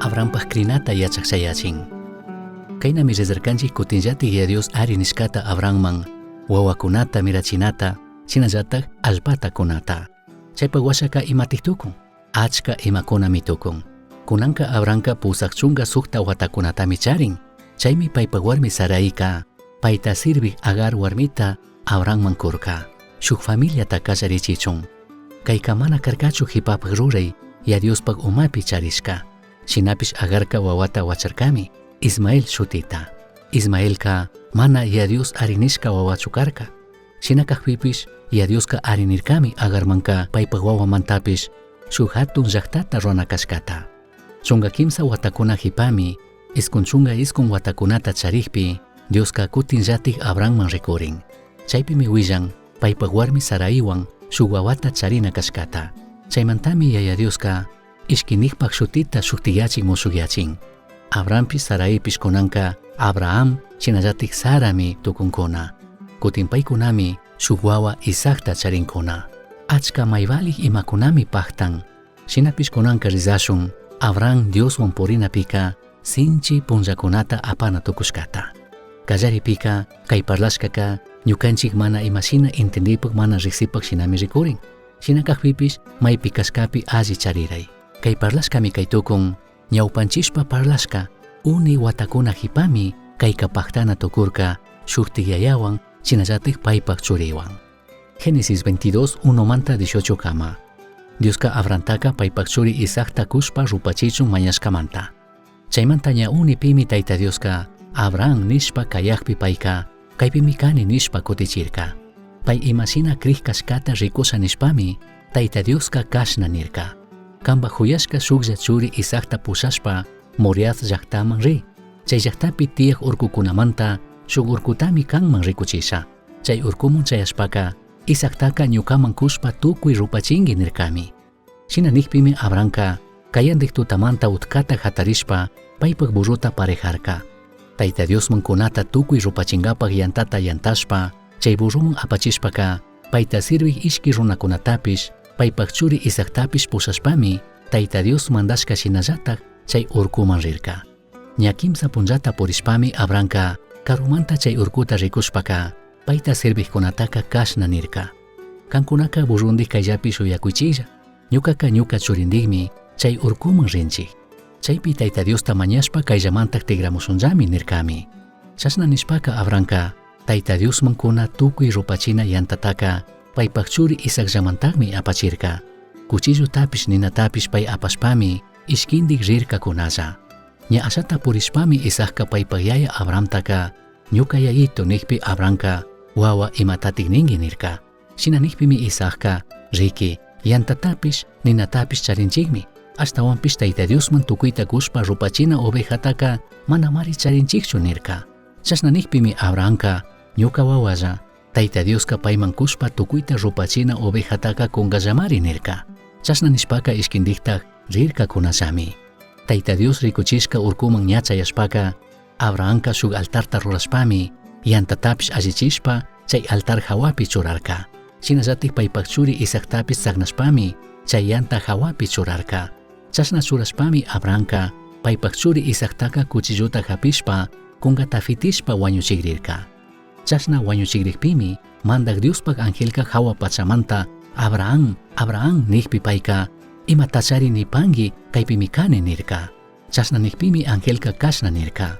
Abrahampaj krinata yachaksayachin. Kaynami rizarkanchik kutinllatik Dios ari nishkata Abrahamman wawakunata mirachinata shinallatak allpata kunata. Chaypa washaka imatij tukun, achka imakunami tukun. Kunanka Abrahamka pusak chunga sukta watakunatami charin. Chaymi paypa warmi Saraika payta sirvik Agar warmita Abrahamman kurka. Shuk familiata kallarichichun. Kayka mana karkachu hipapaj ruray Diospak umapi charishka. Shinapish Agarka wawata wacharkami Ismael shutita. Ismaelka mana Dios arinishka wawachu karka. Shinakajpipish Dioska arinirkami Agarmanka paypaj wawamantapish shuk hatun llaktata runakashkata. Chunga kimsa watakuna hipami iskun watakunata charikpi Dioska kutinllatik Abrahamman rikurin. Chaypimi willan paypaj warmi Saraiwan shuk wawata charina kashkata. Chaymantami yaya Dioska ishkinijpak shutita shuktiyachin musukyachin. Abrahampish Saraipish kunanka Abraham shinallatik Sarami tukunkuna. Kutin paykunami shuk wawa Isaacta charinkuna. Achka maybalik imakunami pajtan. Shinapish kunanka rizashun Abraham Dioswan purinapika sinchi punllakunata apana tukushkata. Kallaripika kay parlashkaka ñukanchik mana imashina entendipak mana riksipak shinami rikurin. Shinakajpipish maypi kashkapi alli chariray. Kay parlashkami kay tukun ñawpanchishpa parlashka uni watakuna hipami kayka paktana tukurka shuktik yayawan shinallatik paypak churiwan. Génesis 22, 1-18 kama. Dioska Abrahamtaka paypak churi Isaacta kushpa rupachichun mañashkamanta. Chaymanta ña unipimi Tayta Dioska Abraham nishpa kayakpi payka kaypimi kani nishpa kutichirka. Pay imashina krij kashkata rikusha nishpami Tayta Dioska kashna nirka. Kamba huyashka shuklla churi Isaacta pushashpa Moriah llaktaman ri. Chay llaktapi tiyaq urkukunamanta shuk urkutami kanman rikuchisha. Chay urkumun chayashpaka Isaactaka ñukaman kushpa tukuy rupachingi nirkami. Shina nikpimi Abrahamka kayandik tutamanta utkata hatarishpa paypak burruta parejarka. Tayta Diosman kunata tukuy rupachingapaq yantata yantashpa chay burruman apachishpaka payta sirvik ishki runakunatapish paypak churi Isaactapish pushashpami Tayta Dios mandashka shinallatak chay urkuman rirka. Ña kimsa punllata purishpami Abrahamka karumanta chay urkuta rikushpaka payta sirvikkunataka kashna nirka. Kankunaka burrundik kayllapi shuyakuychilla. Ñuka churindikmi chay urkuman rinchik. Chaypi Tayta Diosta mañashpa kayllamantak tigramushunllami nirkami. Chashna nishpaka Abrahamka Tayta Diosman kuna tukuy rupachina yantataka paypak churi Isaacllamantakmi apachirka. Kuchillutapish ninatapish pay apashpami ishkindik rirka kunalla. Ña ashata purishpami Isaacka paypak yaya Abrahamtaka ñuka yayito nikpi Abrahamka wawa imatatik ningi nirka. Shina nikpimi Isaacka riki yantatapish ninatapish charinchikmi. Ashtawanpish Tayta Diosman tukuyta kushpa rupachina ovejataka manamari charinchikchu nirka. Chashna nikpimi Abrahamka ñuka wawalla Tayta Dioska payman kushpa tukuyta rupachina ovejataka kungallamari nirka. Chashna nishpaka ishkindiktak rirka kunallami. Tayta Dios rikuchishka urkuman ñachayashpaka Abrahamka shuk altarta rurashpami yantatapish allichishpa chay altar hawapi churarka. Shinallatik paypak churi Isaactapish sagnashpami chay yanta hawapi churarka. Chashna churashpami Abrahamka paypak churi Isaactaka kuchilluta hapishpa kungata fitishpa wañuchigrirka. Chashna wañuchigrikpimi mandak Diospak angelka hawa pachamanta Abraham nikpi payka imatachari nipangi kaypimi kani nirka. Chashna nikpimi angelka kashna nirka.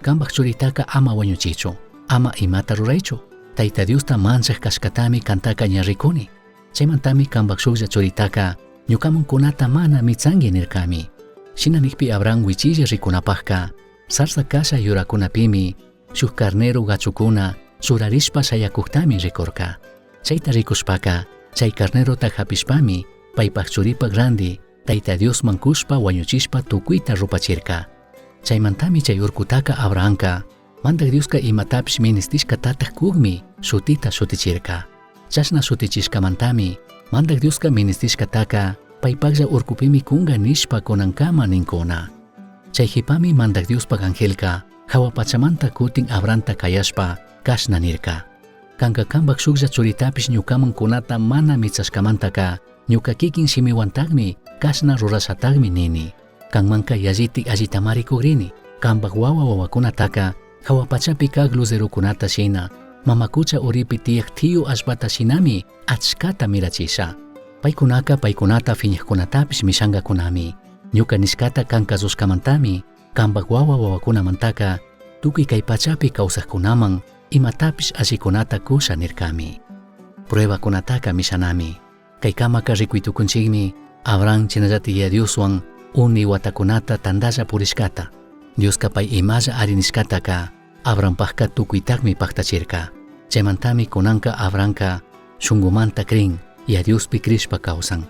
Kambak churitaka ama wañuchichu, ama imata ruraychu. Tayta Diosta manchaq kashkatami kantaka ña rikuni. Chaymantami kambak shuklla churitaka ñukaman kunata mana mitsangi nirkami. Shina nikpi Abraham wichilla rikunapaqka sarsa kasha yurakunapimi shuk carnero gachukuna surarishpa shayakuqtami rikurka. Chayta rikushpaka chay carnerota hapishpami paypak churipak grandi Tayta Diosman kushpa wañuchishpa tukuyta rupachirka. Chaymantami chay urkutaka Abrahamka mandak Dioska imatapish ministishka tataq kugmi shutita shutichirka. Chashna shutichishkamantami mandak Dioska ministishkataka paypaklla urkupimi kunga nishpa kunankama ninkuna. Chay hipami mandak Diospak angelka hawa pachamanta kutin Abrahamta kayashpa kashna nirka. Kanka kambak shuklla churitapish ñukaman kunata mana michashkamantaka ñuka kikin shimiwantagmi kashna rurashatagmi nini. kanmanka yallitik allitamari kugrini, kanpak wawakunataka hawapachapi kag lucerukunata shina, mamakucha uripi tiyak tiyu ashbata shinami achkata mirachisha. Paykunata fiñiqkunatapish mishangakunami, ñuka nishkata kankasushkamantami, kanpak wawakunamantaka tukuy kay pachapi kawsaqkunaman imatapish allikunata kusha nirkami. Pruebakunataka mishanami, kay kamaka rikuytukunchikmi Abraham chinallatik Dioswan uni watakunata tandalla purishkata. Dioska pay imalla arinishkataka Abrahampajka tukuytakmi paktachirka. Chaymantami kunanka Abrahamka shunqumanta krin Diospi krishpa kawsan.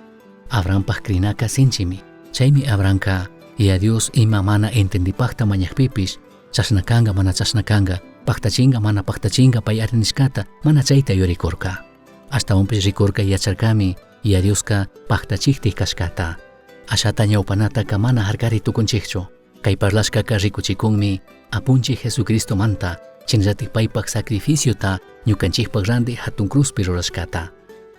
Abrahampaj krinaka sinchimi. Chaymi Abrahamka Dios ima mana entendipakta mañaqpipish chashnakanga mana chashnakanga, paktachinga mana paktachinga pay arinishkata mana chayta yurikurka. Ashtawanpish rikurka yacharkami Dioska paktachiktik kashkata. Ashata ñawpanataka mana harkari tukunchikchu. Kay parlashkaka rikuchikunmi apunchik Jesucristo manta chinallatik paypak sacrificiota ñukanchikpak randi hatun cruzpi rurashkata.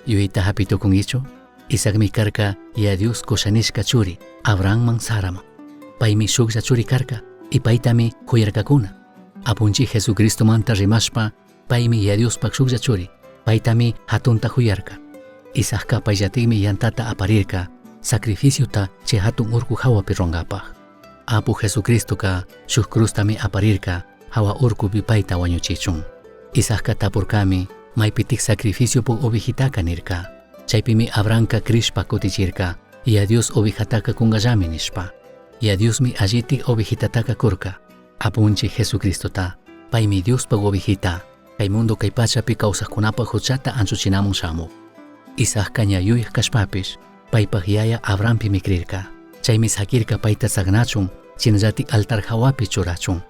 Yuyita hapi tukunkichu? Isakmi karka Dios kushanishka churi Abrahamman Saraman. Paymi shuklla churi karka y paytami kuyarkakuna. Apunchik Jesucristo manta rimashpa paymi Diospak shuklla churi, paytami hatunta kuyarka. Isakka payllatikmi yantata aparirka sacrificiota chay hatun urku hawapi rongapaj. Apu Jesucristoka shuk cruztami aparirka hawa urkupi payta wañuchichun. Isakka tapurkami maypitik sacrificio puk ovejitaka nirka. Chaypimi Abrahamka krishpa kutichirka Dios ovejataka kungallami nishpa. Diosmi allitik ovejitataka kurka. Apunchik Jesucristota paymi Diospak ovejita kay mundo kay pachapi kawsaqkunapak huchata anchuchinamun shamuk. Isakka ña yuyaq kashpapish paypak yaya Abrahampi mikrirka. Chaymi sakirka payta sagnachun chinallatik altar hawapi churachun.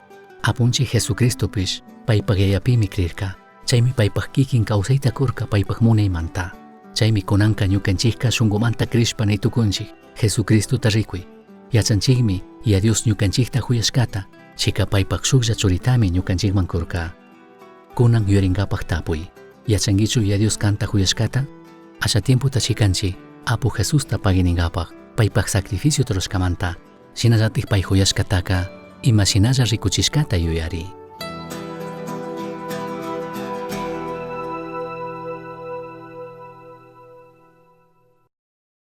Apunchik Jesucristopish paypak yayapi mikrirka. Chaymi paypak kikin kawsayta kurka paypak munaymanta. Chaymi kunanka ñukanchikka shunqumanta krishpa nitukunchik Jesucristota rikuy. Yachanchikmi Dios ñukanchikta huyashkata chika paypak shuklla churitami ñukanchikman kurka. Kunan yuringapaq tapuy. Yachankichu Dios kanta huyashkata? Asha tiemputa chikanchik Apu Jesusta paginingapaq paypak sacrificio troshkamanta shinallatik pay huyashkataka ima shinalla rikuchishkata yuyari.